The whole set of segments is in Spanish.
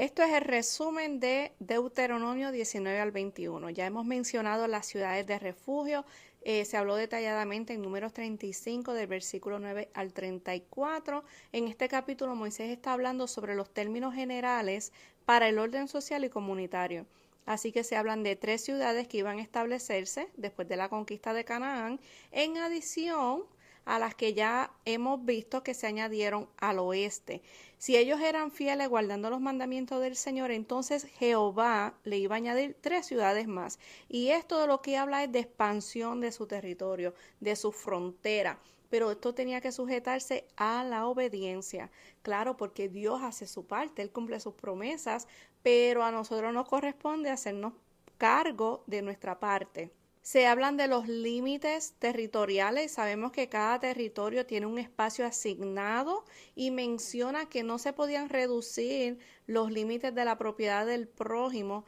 Esto es el resumen de Deuteronomio 19 al 21. Ya hemos mencionado las ciudades de refugio. Se habló detalladamente en Números 35 del versículo 9 al 34. En este capítulo Moisés está hablando sobre los términos generales para el orden social y comunitario. Así que se hablan de 3 ciudades que iban a establecerse después de la conquista de Canaán, en adición a las que ya hemos visto que se añadieron al oeste. Si ellos eran fieles guardando los mandamientos del Señor, entonces Jehová le iba a añadir 3 ciudades más. Y esto de lo que habla es de expansión de su territorio, de su frontera. Pero esto tenía que sujetarse a la obediencia. Claro, porque Dios hace su parte, Él cumple sus promesas, pero a nosotros nos corresponde hacernos cargo de nuestra parte. Se hablan de los límites territoriales. Sabemos que cada territorio tiene un espacio asignado y menciona que no se podían reducir los límites de la propiedad del prójimo,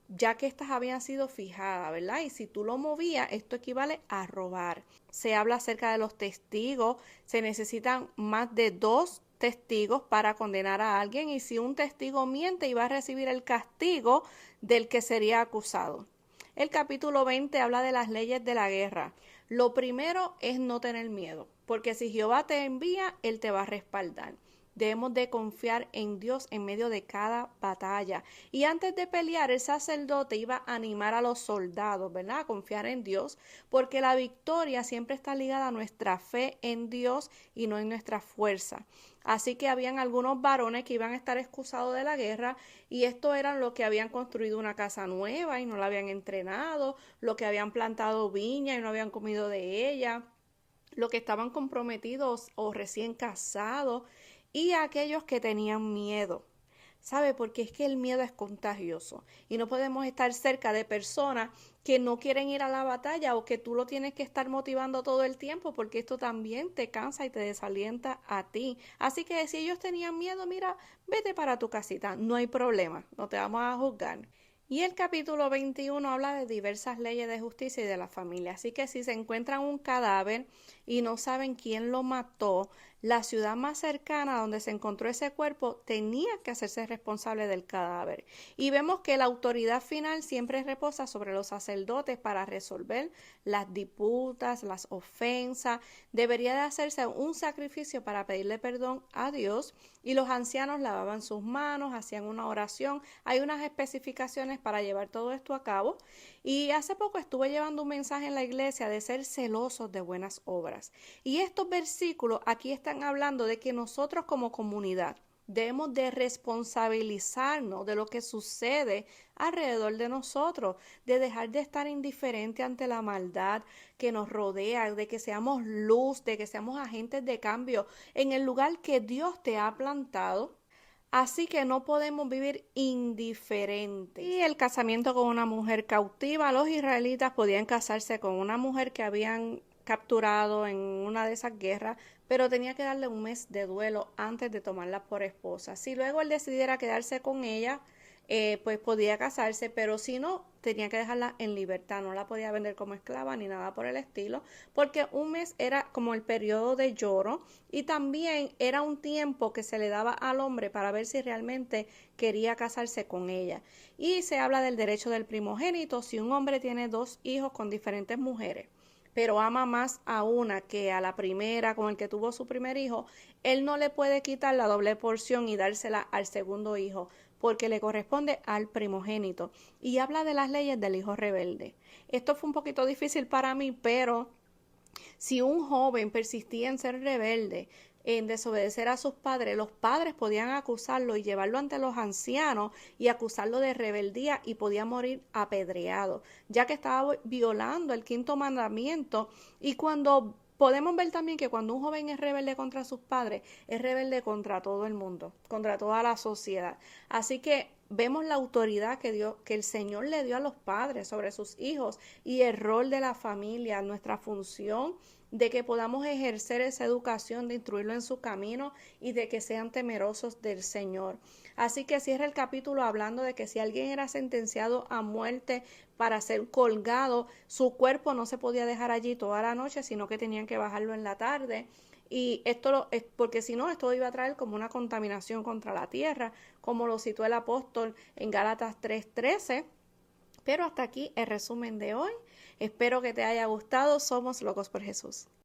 ya que éstas habían sido fijadas, ¿verdad? Y si tú lo movías, esto equivale a robar. Se habla acerca de los testigos. Se necesitan más de 2 testigos para condenar a alguien, y si un testigo miente, iba a recibir el castigo del que sería acusado. El capítulo 20 habla de las leyes de la guerra. Lo primero es no tener miedo, porque si Jehová te envía, Él te va a respaldar. Debemos de confiar en Dios en medio de cada batalla. Y antes de pelear, el sacerdote iba a animar a los soldados, ¿verdad? A confiar en Dios, porque la victoria siempre está ligada a nuestra fe en Dios y no en nuestra fuerza. Así que habían algunos varones que iban a estar excusados de la guerra, y estos eran los que habían construido una casa nueva y no la habían entrenado, los que habían plantado viña y no habían comido de ella, los que estaban comprometidos o recién casados, y aquellos que tenían miedo. ¿Sabe? Porque es que el miedo es contagioso y no podemos estar cerca de personas que no quieren ir a la batalla, o que tú lo tienes que estar motivando todo el tiempo, porque esto también te cansa y te desalienta a ti. Así que si ellos tenían miedo, mira, vete para tu casita, no hay problema, no te vamos a juzgar. Y el capítulo 21 habla de diversas leyes de justicia y de la familia. Así que si se encuentran un cadáver y no saben quién lo mató, la ciudad más cercana donde se encontró ese cuerpo tenía que hacerse responsable del cadáver. Y vemos que la autoridad final siempre reposa sobre los sacerdotes para resolver las disputas, las ofensas. Debería de hacerse un sacrificio para pedirle perdón a Dios, y los ancianos lavaban sus manos, hacían una oración. Hay unas especificaciones para llevar todo esto a cabo. Y hace poco estuve llevando un mensaje en la iglesia de ser celosos de buenas obras. Y estos versículos aquí están hablando de que nosotros como comunidad debemos de responsabilizarnos de lo que sucede alrededor de nosotros, de dejar de estar indiferente ante la maldad que nos rodea, de que seamos luz, de que seamos agentes de cambio en el lugar que Dios te ha plantado. Así que no podemos vivir indiferentes. Y el casamiento con una mujer cautiva, los israelitas podían casarse con una mujer que habían capturado en una de esas guerras, pero tenía que darle un mes de duelo antes de tomarla por esposa. Si luego él decidiera quedarse con ella, pues podía casarse, pero si no, tenía que dejarla en libertad, no la podía vender como esclava ni nada por el estilo, porque un mes era como el periodo de lloro, y también era un tiempo que se le daba al hombre para ver si realmente quería casarse con ella. Y se habla del derecho del primogénito. Si un hombre tiene 2 hijos con diferentes mujeres, pero ama más a una que a la primera con el que tuvo su primer hijo, él no le puede quitar la doble porción y dársela al segundo hijo, porque le corresponde al primogénito. Y habla de las leyes del hijo rebelde. Esto fue un poquito difícil para mí, pero si un joven persistía en ser rebelde, en desobedecer a sus padres, los padres podían acusarlo y llevarlo ante los ancianos y acusarlo de rebeldía, y podía morir apedreado, ya que estaba violando el 5.º mandamiento. Y cuando podemos ver también que cuando un joven es rebelde contra sus padres, es rebelde contra todo el mundo, contra toda la sociedad. Así que vemos la autoridad que el Señor le dio a los padres sobre sus hijos, y el rol de la familia, nuestra función de que podamos ejercer esa educación, de instruirlo en su camino y de que sean temerosos del Señor. Así que cierra el capítulo hablando de que si alguien era sentenciado a muerte para ser colgado, su cuerpo no se podía dejar allí toda la noche, sino que tenían que bajarlo en la tarde. y porque si no, esto iba a traer como una contaminación contra la tierra, como lo citó el apóstol en Gálatas 3:13. Pero hasta aquí el resumen de hoy. Espero que te haya gustado. Somos Locos por Jesús.